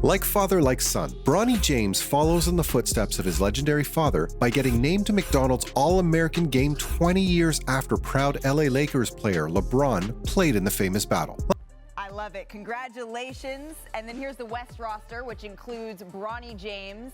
Like father, like son, Bronny James follows in the footsteps of his legendary father by getting named to McDonald's All-American game 20 years after proud LA Lakers player Lebron played in the famous battle. I love it. Congratulations. And then here's the West roster, which includes Bronny James,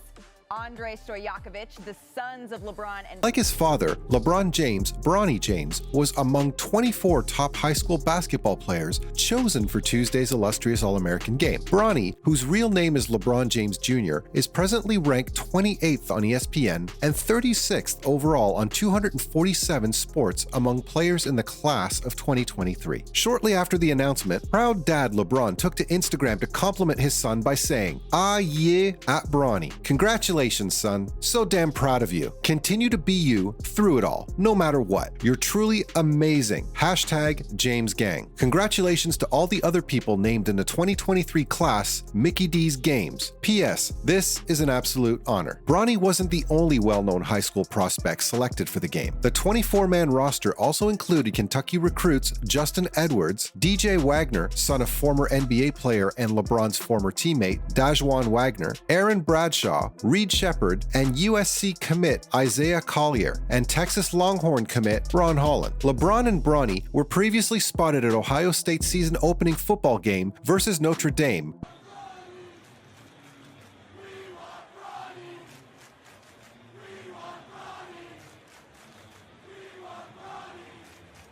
Andre Stojakovic, the sons of LeBron and... Like his father, LeBron James, Bronny James was among 24 top high school basketball players chosen for Tuesday's illustrious All-American game. Bronny, whose real name is LeBron James Jr., is presently ranked 28th on ESPN and 36th overall on 247 sports among players in the class of 2023. Shortly after the announcement, proud dad LeBron took to Instagram to compliment his son by saying, "Ah yeah, at Bronny. Congratulations, son. So damn proud of you. Continue to be you through it all, no matter what. You're truly amazing. Hashtag James Gang. Congratulations to all the other people named in the 2023 class Mickey D's Games. P.S. This is an absolute honor." Bronny wasn't the only well-known high school prospect selected for the game. The 24-man roster also included Kentucky recruits Justin Edwards, DJ Wagner, son of former NBA player and LeBron's former teammate Dajuan Wagner, Aaron Bradshaw, Reed Shepard, and USC commit Isaiah Collier, and Texas Longhorn commit Ron Holland. LeBron and Bronny were previously spotted at Ohio State's season opening football game versus Notre Dame.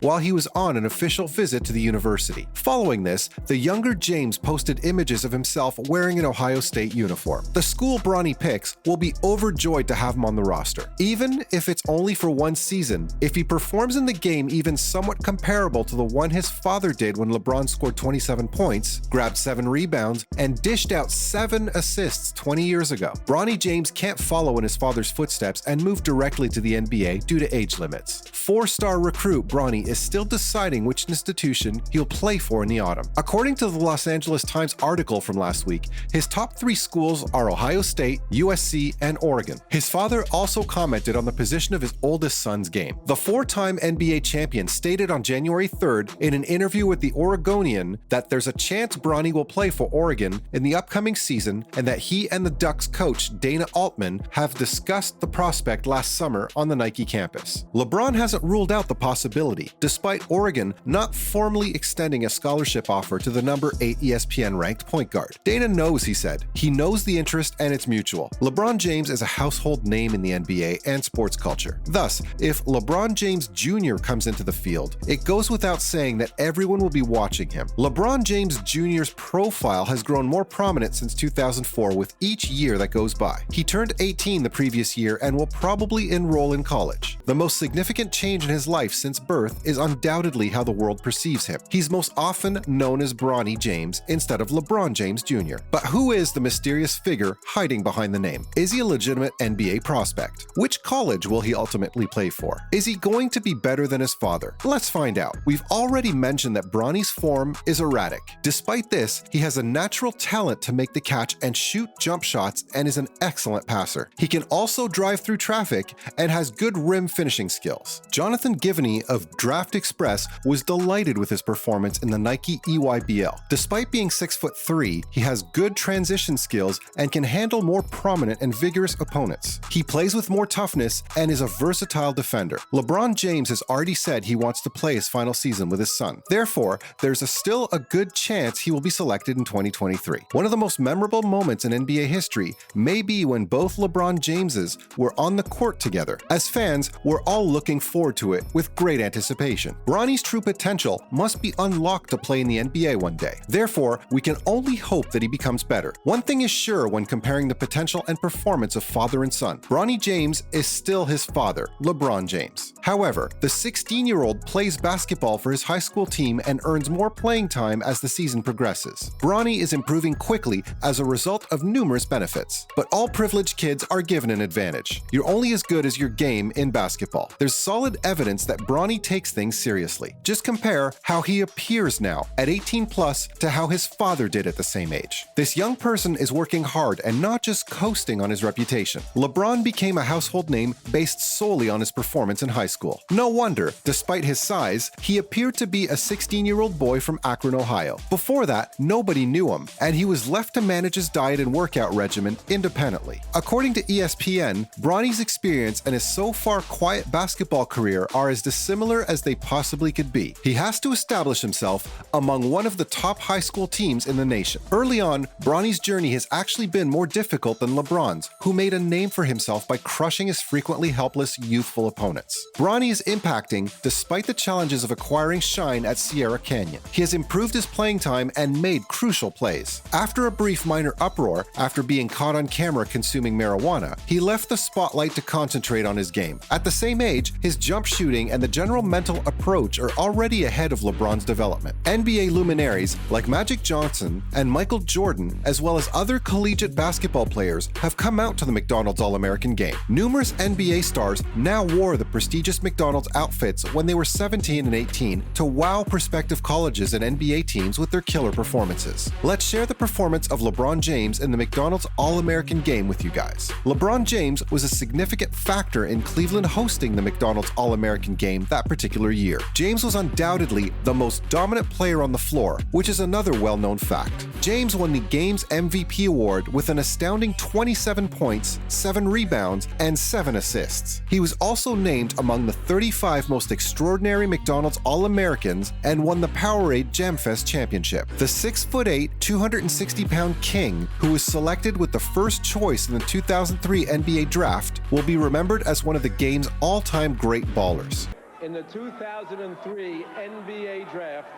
While he was on an official visit to the university. Following this, the younger James posted images of himself wearing an Ohio State uniform. The school Bronny picks will be overjoyed to have him on the roster. Even if it's only for one season, if he performs in the game even somewhat comparable to the one his father did when LeBron scored 27 points, grabbed 7 rebounds, and dished out 7 assists 20 years ago, Bronny James can't follow in his father's footsteps and move directly to the NBA due to age limits. 4-star recruit Bronny is still deciding which institution he'll play for in the autumn. According to the Los Angeles Times article from last week, his top 3 schools are Ohio State, USC, and Oregon. His father also commented on the position of his oldest son's game. The 4-time NBA champion stated on January 3rd in an interview with the Oregonian that there's a chance Bronny will play for Oregon in the upcoming season and that he and the Ducks coach Dana Altman have discussed the prospect last summer on the Nike campus. LeBron hasn't ruled out the possibility, despite Oregon not formally extending a scholarship offer to the number 8 ESPN-ranked point guard. Dana knows, he said. He knows the interest and it's mutual. LeBron James is a household name in the NBA and sports culture. Thus, if LeBron James Jr. comes into the field, it goes without saying that everyone will be watching him. LeBron James Jr.'s profile has grown more prominent since 2004 with each year that goes by. He turned 18 the previous year and will probably enroll in college. The most significant change in his life since birth is undoubtedly how the world perceives him. He's most often known as Bronny James instead of LeBron James Jr. But who is the mysterious figure hiding behind the name? Is he a legitimate NBA prospect? Which college will he ultimately play for? Is he going to be better than his father? Let's find out. We've already mentioned that Bronny's form is erratic. Despite this, he has a natural talent to make the catch and shoot jump shots and is an excellent passer. He can also drive through traffic and has good rim finishing skills. Jonathan Givney of Draft Express was delighted with his performance in the Nike EYBL. Despite being 6'3", he has good transition skills and can handle more prominent and vigorous opponents. He plays with more toughness and is a versatile defender. LeBron James has already said he wants to play his final season with his son. Therefore, there's still a good chance he will be selected in 2023. One of the most memorable moments in NBA history may be when both LeBron Jameses were on the court together. As fans, we're all looking forward to it with great anticipation. Bronny's true potential must be unlocked to play in the NBA one day. Therefore, we can only hope that he becomes better. One thing is sure when comparing the potential and performance of father and son. Bronny James is still his father, LeBron James. However, the 16-year-old plays basketball for his high school team and earns more playing time as the season progresses. Bronny is improving quickly as a result of numerous benefits. But all privileged kids are given an advantage. You're only as good as your game in basketball. There's solid evidence that Bronny takes takes things seriously. Just compare how he appears now at 18 plus to how his father did at the same age. This young person is working hard and not just coasting on his reputation. LeBron became a household name based solely on his performance in high school. No wonder, despite his size, he appeared to be a 16-year-old boy from Akron, Ohio. Before that, nobody knew him, and he was left to manage his diet and workout regimen independently. According to ESPN, Bronny's experience and his so far quiet basketball career are as dissimilar as they possibly could be. He has to establish himself among one of the top high school teams in the nation. Early on, Bronny's journey has actually been more difficult than LeBron's, who made a name for himself by crushing his frequently helpless, youthful opponents. Bronny is impacting despite the challenges of acquiring shine at Sierra Canyon. He has improved his playing time and made crucial plays. After a brief minor uproar after being caught on camera consuming marijuana, he left the spotlight to concentrate on his game. At the same age, his jump shooting and the general mental approach are already ahead of LeBron's development. NBA luminaries like Magic Johnson and Michael Jordan, as well as other collegiate basketball players, have come out to the McDonald's All-American game. Numerous NBA stars now wore the prestigious McDonald's outfits when they were 17 and 18 to wow prospective colleges and NBA teams with their killer performances. Let's share the performance of LeBron James in the McDonald's All-American game with you guys. LeBron James was a significant factor in Cleveland hosting the McDonald's All-American game that particular year. James was undoubtedly the most dominant player on the floor, which is another well-known fact. James won the game's MVP award with an astounding 27 points, 7 rebounds, and 7 assists. He was also named among the 35 most extraordinary McDonald's All-Americans and won the Powerade Jamfest Championship. The 6'8", 260-pound king, who was selected with the first choice in the 2003 NBA Draft, will be remembered as one of the game's all-time great ballers. In the 2003 NBA Draft,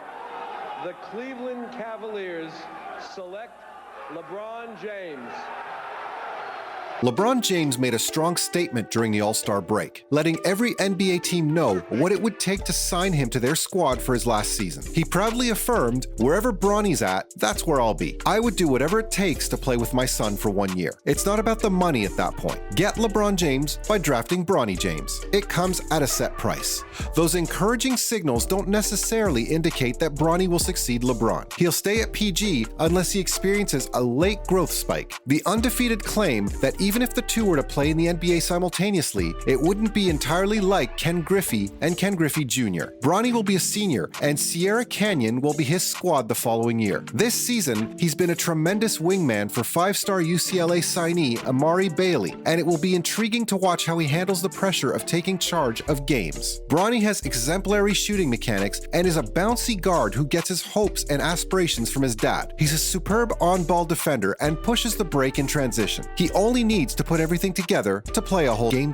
the Cleveland Cavaliers select LeBron James. LeBron James made a strong statement during the All-Star break, letting every NBA team know what it would take to sign him to their squad for his last season. He proudly affirmed, "Wherever Bronny's at, that's where I'll be. I would do whatever it takes to play with my son for 1 year. It's not about the money at that point. Get LeBron James by drafting Bronny James. It comes at a set price." Those encouraging signals don't necessarily indicate that Bronny will succeed LeBron. He'll stay at PG unless he experiences a late growth spike. The undefeated claim that even if the two were to play in the NBA simultaneously, it wouldn't be entirely like Ken Griffey and Ken Griffey Jr. Bronny will be a senior, and Sierra Canyon will be his squad the following year. This season, he's been a tremendous wingman for 5-star UCLA signee Amari Bailey, and it will be intriguing to watch how he handles the pressure of taking charge of games. Bronny has exemplary shooting mechanics and is a bouncy guard who gets his hopes and aspirations from his dad. He's a superb on-ball defender and pushes the break in transition. He only needs to put everything together to play a whole game